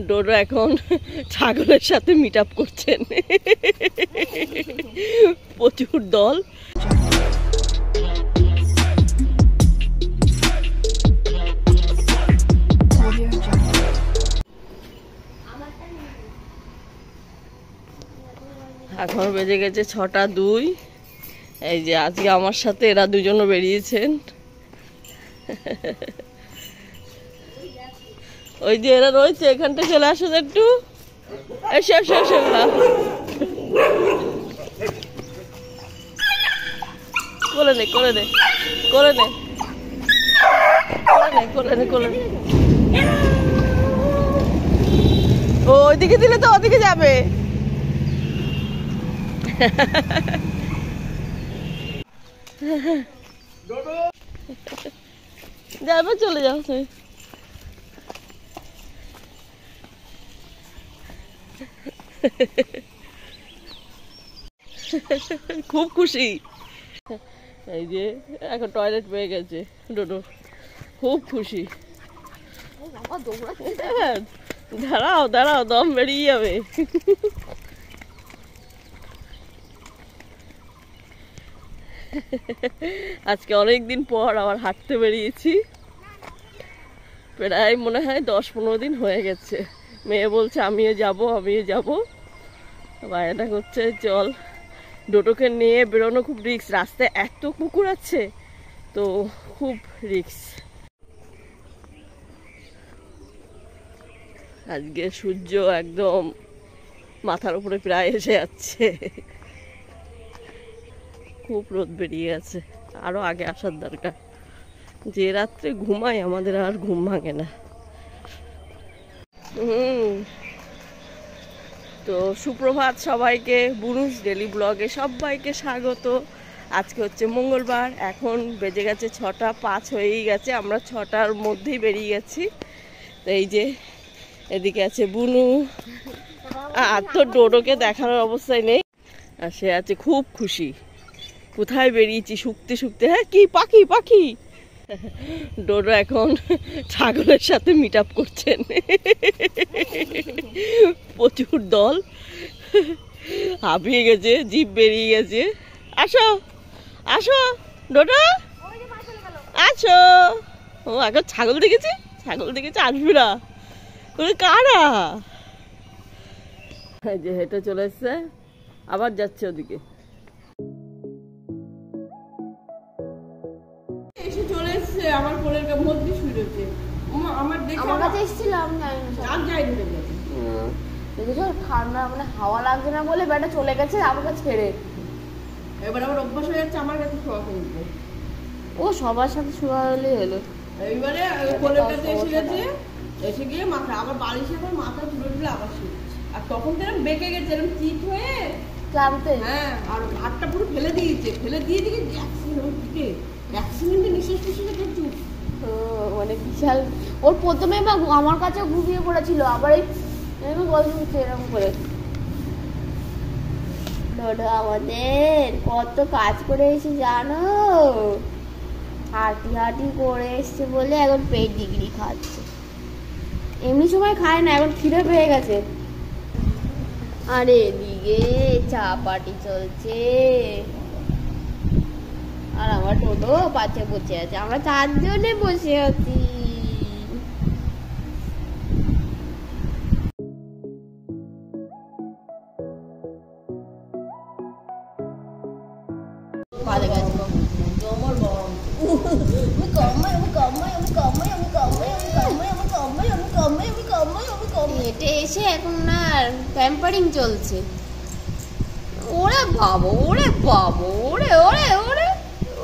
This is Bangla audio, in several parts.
ডোডো এখন ছাগলের সাথে মিট আপ করছেন, প্রচুর দল। এখন বেজে গেছে 6টা 2। এই যে আজকে আমার সাথে এরা দুজনও বেরিয়েছেন। ওই যে এরা রয়েছে, এখানটা চলে আসো একটু, এসে এসে এসে করে নে করে নে করে নে করে নে করে নে। ও ওইদিকে দিলে তো ওদিকে যাবে। যাবে, চলে যাও তুমি। খুব খুশি। এই যে এখন টয়লেট পেয়ে গেছে ডোডো, খুব খুশি। দাঁড়াও দাঁড়াও, দম বেরিয়ে যাবে। আজকে অনেকদিন পর আবার হাঁটতে বেরিয়েছি, প্রায় মনে হয় 10-15 দিন হয়ে গেছে। মেয়ে বলছে আমিও যাব আমিও যাব, বায়না করছে চল। ডোডোকে নিয়ে বেরোনো খুব রিস্ক, রাস্তায় এত কুকুর আছে তো খুব রিস্ক। আজকে সূর্য একদম মাথার উপরে প্রায় এসে যাচ্ছে, খুব রোদ বেরিয়ে গেছে। আরো আগে আসার দরকার, যে রাত্রে ঘুমাই আমাদের আর ঘুম ভাঙে না। তো সুপ্রভাত সবাইকে, বুনুস ডেলি ব্লগে সবাইকে স্বাগত। আজকে হচ্ছে মঙ্গলবার, এখন বেজে গেছে 6টা 5 হয়েই গেছে। আমরা 6টার মধ্যেই বেরিয়ে গেছি। তো এই যে এদিকে আছে বুনু, আর তো ডোডোকে দেখানোর অবস্থায় নেই, আর সে আছে খুব খুশি। কোথায় বেরিয়েছি শুকতে শুকতে। হ্যাঁ কি পাখি পাখি। ডোডো এখন ছাগলের সাথে মিট আপ করছেন, প্রচুর দল, হাঁপিয়ে গেছে, জিভ বেরিয়ে গেছে। আসো আসো ডোডো আসো। ও এখন ছাগল দেখেছি, ছাগল দেখেছি, আসবি না কারা। যে হেঁটে চলে এসছে, আবার যাচ্ছে ওদিকে। এসে চলে এসছে আমার কোলের মধ্যে শুয়েছে। আমার দেখে আমার কাছে এসেছিল, আমি জানি না আর যাই ধরে গেছে। দেখেছো ঠান্ডা মানে হাওয়া লাগছে না বলে ব্যাটা চলে গেছে আমাকে ছেড়ে। এবার আমার অভ্যাস হয়ে যাচ্ছে আমার কাছে শোয়া করতে। ও সবার সাথে শোয়া হলেই হলো। এইবারে কোলের কাছে এসে গেছে, এসে গিয়ে মাথা আবার বালিশে আবার মাথা তুলে তুলে আবার শুয়েছে। আর তখন তো এরকম বেঁকে গেছে, এরকম চিত হয়ে ক্লান্তে। হ্যাঁ, আর হাতটা পুরো ফেলে দিয়েছে, ফেলে দিয়ে দিকে অ্যাক্সিডেন্টে নিঃশ্বাস প্রশ্বাস চুপ। মানে বিশাল। ওর প্রথমে আমার কাছে ঘুমিয়ে পড়েছিল, আবার এরকম গল্প হচ্ছে এরকম করে। ডোডো আমাদের কত কাজ করে এসে জানো, হাঁটি হাঁটি করে এসছে বলে এখন পেট ডিগ্রি খাচ্ছে। এমনি সময় খায় না, এখন খিদে পেয়ে গেছে। আর এদিকে চা পাটি চলছে, আর আমার ডোডো পাশে বসে আছে, আমরা 4 জনে বসে আছি। হেঁটে এসে এখন না প্যাম্পারিং চলছে। ওরে বাবা ওরে বাবা ওরে ওরে ওরে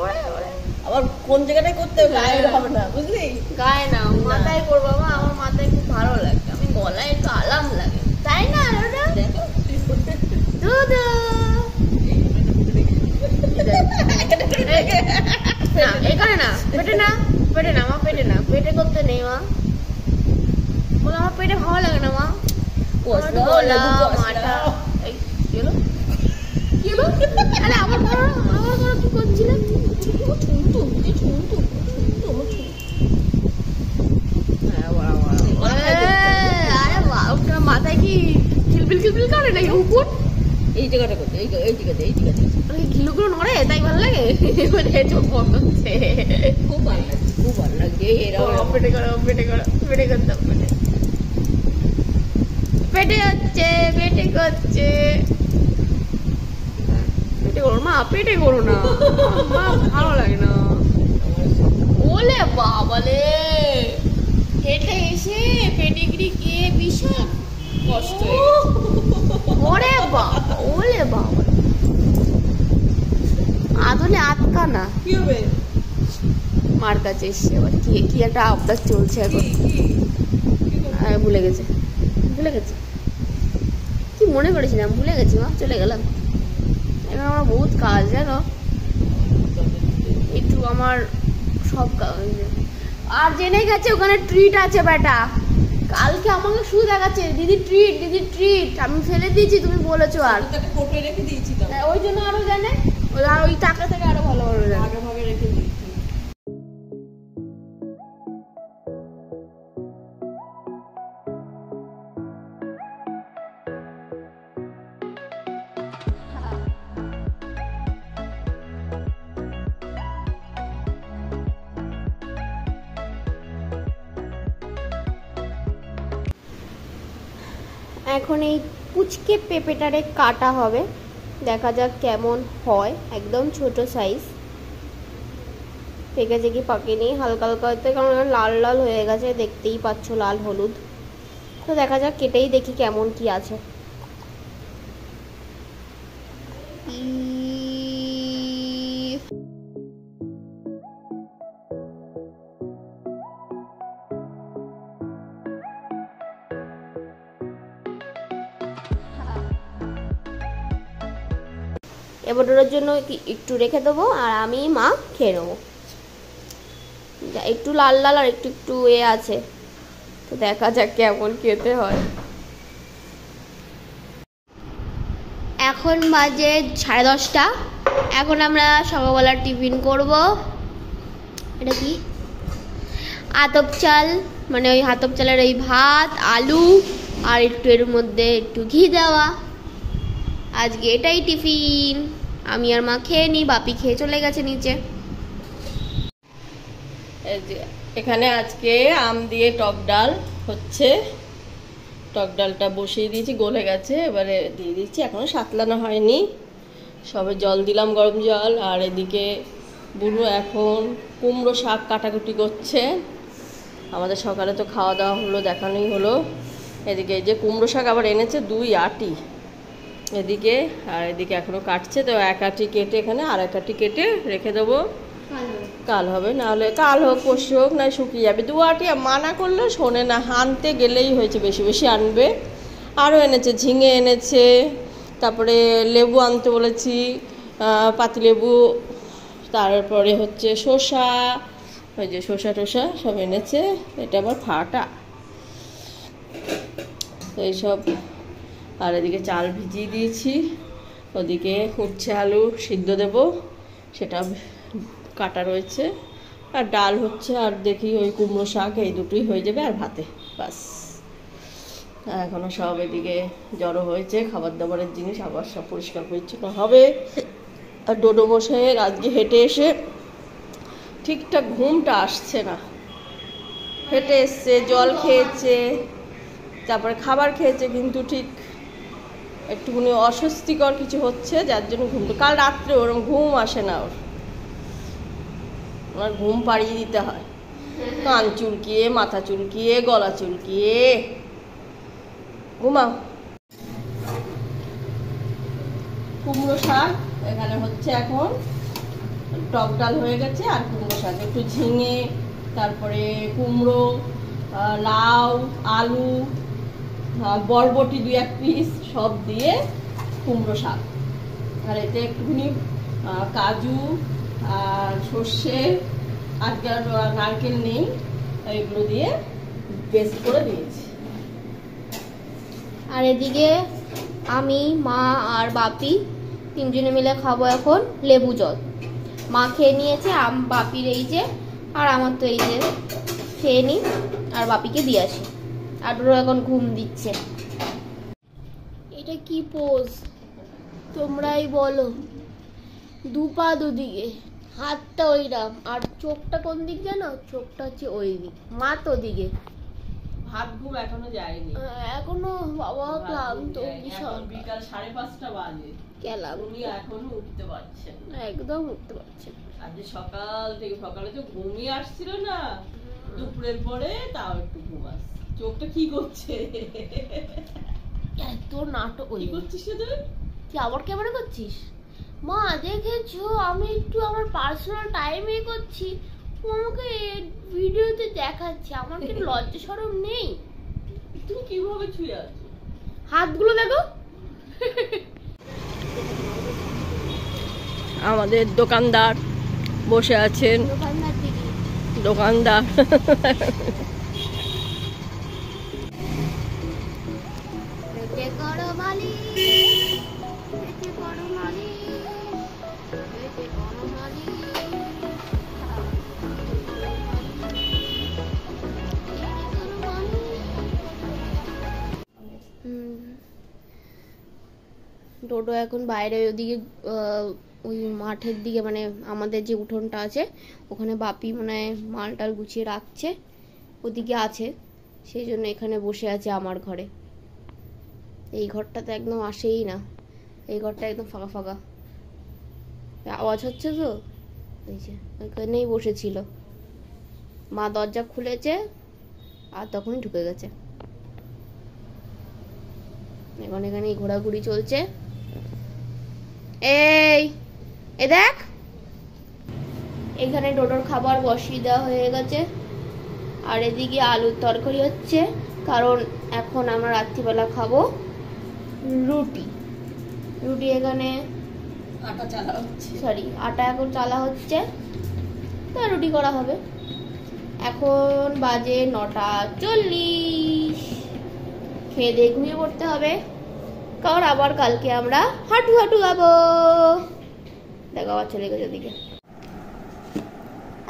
ওরে ওরে। আবার কোন জায়গাটায় করতে হবে গায়ে হবে না, বুঝলি? গায়ে না, মাথায় করবো। আমার মাথায় খুব ভালো লাগে, আমি গলায় একটু আরাম লাগে, তাই না? দুধু এখানে না, পেটে না, পেটে না মা, পেটে না, পেটে করতে নেই মা। বলো আমার পেটে ভালো লাগে না মা। গলা মাথা আরে আমার বড় কি করছিলেন? এই জায়গাটা করতে, এই জায়গাতে ঘিলুগুলো নড়ে তাই ভালো লাগে। চোখ বন্ধ হচ্ছে, খুব ভালো লাগছে এরকম পেটে করো পেটে করো পেটে করতাম পেটে হচ্ছে পেটে করছে পেটে করো মা, পেটে করো না মা, ভালো লাগে না। ওলে বাবালে, হেঁটে এসে পেডিগ্রি খেয়ে ভীষণ কষ্ট হয়ে গেছে। ওরে বাবা, ওলে বাবা, আদলে আটকা না। কি হবে? মার কাছে এসছে আবার কি একটা আবদার চলছে এখন। ভুলে গেছে কি মনে করেছিলাম, ভুলে গেছি মা, চলে গেলাম। এখন আমার বহুত কাজ জানো, একটু আমার সব কাজ। আর জেনে গেছে ওখানে ট্রিট আছে বেটা, কালকে আমাকে শুধু দেখাচ্ছে দিদি ট্রিট, আমি ফেলে দিয়েছি তুমি বলেছো। আর রেখে দিয়েছি, ওই জন্য আরো জানে, ওই টাকা থেকে আরো ভালো আগে ভাগে রেখে দিয়েছি। এখন এই পুচকে পেঁপেটারে কাটা হবে, দেখা যাক কেমন হয়। একদম ছোট সাইজ, পেকেছে কি পাকেনি, হালকা হালকা হতে, কারণ লাল লাল হয়ে গেছে, দেখতেই পাচ্ছ লাল হলুদ। তো দেখা যাক, কেটেই দেখি কেমন কি আছে। এবার ওটার জন্য একটু রেখে দেবো, আর আমি মা খেয়ে নেবো। একটু লাল লাল আর একটু একটু আছে, তো দেখা যাক কেমন খেতে হয়। এখন বাজে 10:30। এখন আমরা সকালবেলার টিফিন করব। এটা কি? আতপ চাল, মানে ওই আতপ চালের ওই ভাত, আলু আর একটু এর মধ্যে একটু ঘি দেওয়া। আজকে এটাই টিফিন। আমি আর মা খেয়ে নিই, বাপি খেয়ে চলে গেছে নিচে। এখানে আজকে আম দিয়ে টক ডাল হচ্ছে, টক ডালটা বসিয়ে দিয়েছি, গলে গেছে, এবারে দিয়ে দিচ্ছি। এখনো সাতলানো হয়নি, সবে জল দিলাম, গরম জল। আর এদিকে বুড়ো এখন কুমড়ো শাক কাটাকুটি করছে। আমাদের সকালে তো খাওয়া দাওয়া হলো, দেখানোই হলো। এদিকে এই যে কুমড়ো শাক আবার এনেছে 2 আটি এদিকে, আর এদিকে এখনো কাটছে। তো 1 আটি কেটে এখানে, আর 1 আটি কেটে রেখে দেবো, কাল হবে। নাহলে কাল হোক, পরশু হোক, না শুকিয়ে যাবে। 2 আটি মানা করলে শোনে না, আনতে গেলেই হয়েছে, বেশি বেশি আনবে। আরও এনেছে, ঝিঙে এনেছে, তারপরে লেবু আনতে বলেছি, পাতিলেবু, তারপরে হচ্ছে শসা, ওই যে শসা টসা সব এনেছে। এটা আবার ফাটা এইসব। আর এদিকে চাল ভিজিয়ে দিয়েছি, ওদিকে উচ্ছে আলু সিদ্ধ দেব, সেটা কাটা রয়েছে। আর ডাল হচ্ছে, আর দেখি ওই কুমড়ো শাক, এই দুটোই হয়ে যাবে, আর ভাতে বাস। এখনও সব এদিকে জড়ো হয়েছে, খাবার দাবারের জিনিস আবার সব পরিষ্কার পরিচ্ছন্ন হবে। আর ডোডো মশাইয়ের আজকে হেঁটে এসে ঠিকঠাক ঘুমটা আসছে না। হেঁটে এসছে, জল খেয়েছে, তারপরে খাবার খেয়েছে, কিন্তু ঠিক একটুখানি অস্বস্তিকর কিছু হচ্ছে, যার জন্য ঘুমটা, কাল রাত্রে ওরকম ঘুম আসে না, ওর ঘুম পাড়িয়ে দিতে হয়, কান চুলকিয়ে, মাথা চুলকিয়ে, গলা চুলকিয়ে। ঘুমাও। কুমড়ো শাক এখানে হচ্ছে, এখন টক ডাল হয়ে গেছে, আর কুমড়ো শাক, একটু ঝিঙে, তারপরে কুমড়ো, লাউ, আলু, বরবটি 2-1 পিস সব দিয়ে কুমড়ো শাক। আর এতে একটুখানি কাজু আর সর্ষে, আজকে আর নারকেল নেই, এগুলো দিয়ে পেস্ট করে দিয়েছি। আর এদিকে আমি, মা আর বাপি 3 জনে মিলে খাবো এখন লেবু জল। মা খেয়ে নিয়েছে, বাপির এই যে, আর আমার তো এই যে, খেয়ে নিই আর বাপিকে দিয়ে আসি। আর ওরা এখন ঘুম দিচ্ছে। এটা কি পোজ? তোমরাই বলো। দু পা দুদিকে, হাতটা ওইরাম, আর চোখটা কোন দিক জানো? চোখটা হচ্ছে ওই দিক, মাথা ওদিকে। ভাত ঘুম এখনো যায়নি, এখনো বাবা ক্লান্ত এখন বিকাল 5:30 বাজে, গেলাম, উনি এখনো উঠতে পারছেন না, একদম উঠতে পারছেন। আজ সকাল থেকে, সকালে তো ঘুমিয়ে আসছিল না, দুপুরের পরে তাও একটু ঘুম আসছে। চোখটা কি করছে? এত নাটক কি করছিস তুই? কি আবার ক্যামেরা করছিস? মা দেখেছো আমি একটু আমার পার্সোনাল টাইমে করছি, ও আমাকে ভিডিওতে দেখাচ্ছে, আমার কি লজ্জা শরম নেই? তুমি কিভাবে ছুঁয়ে আছো? হাতগুলো দেখো। আমাদের দোকানদার বসে আছেন, দোকানদার দিদি, দোকানদার পেটে করো মালি, পেটে করো মালি, পেটে করো মালি। ডোডো এখন বাইরে ওদিকে ওই মাঠের দিকে, মানে আমাদের যে উঠোনটা আছে ওখানে বাপি মানে মালটাল গুছিয়ে রাখছে, ওদিকে আছে, সেই জন্য এখানে বসে আছে আমার ঘরে। এই ঘরটা তো একদম আসেই না, এই ঘরটা একদম ফাঁকা ফাঁকা, আওয়াজ হচ্ছে তো, এই যে ওইখানেই বসেছিল, মা দরজা খুলেছে আর তখনই ঢুকে গেছে। এখন এখানে ঘোরাঘুরি চলছে। এই দেখ, এখানে ডোডোর খাবার বসিয়ে দেওয়া হয়ে গেছে, আর এদিকে আলুর তরকারি হচ্ছে, কারণ এখন আমরা রাত্রিবেলা খাবো রুটি। রুটি এখানে আটা চালা হচ্ছে, আটা এখন চালা হচ্ছে, তা রুটি করা হবে। এখন বাজে 9:40, খেয়ে দিয়ে ঘুমিয়ে পড়তে হবে, কারণ আবার কালকে আমরা হাঁটু হাঁটু গাবো। দেখো আবার চলে গেছে ওদিকে।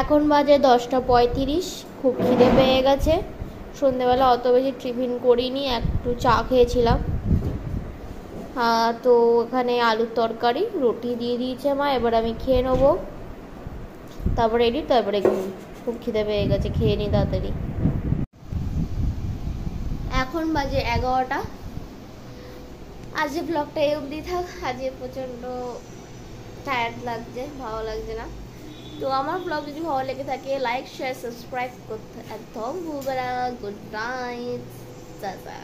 এখন বাজে 10:35, খুব খিদে পেয়ে গেছে। সন্ধ্যেবেলা অত বেশি টিফিন করিনি, একটু চা খেয়েছিলাম। তো এখানে আলুর তরকারি, রুটি দিয়ে দিয়েছে মা, এবার আমি খেয়ে নেবো, তারপরে এডিট, তারপরে ঘুম। খুব খিদে পেয়ে গেছে, খেয়ে নি তাড়াতাড়ি। এখন বাজে 11টা। আজকে ব্লগটা এই অবধি থাক, আজকে প্রচণ্ড টায়ার্ড লাগছে, ভালো লাগছে না। তো আমার ব্লগ যদি ভালো লেগে থাকে, লাইক শেয়ার সাবস্ক্রাইব করতে একদম ভুলবে না। Good night, tata.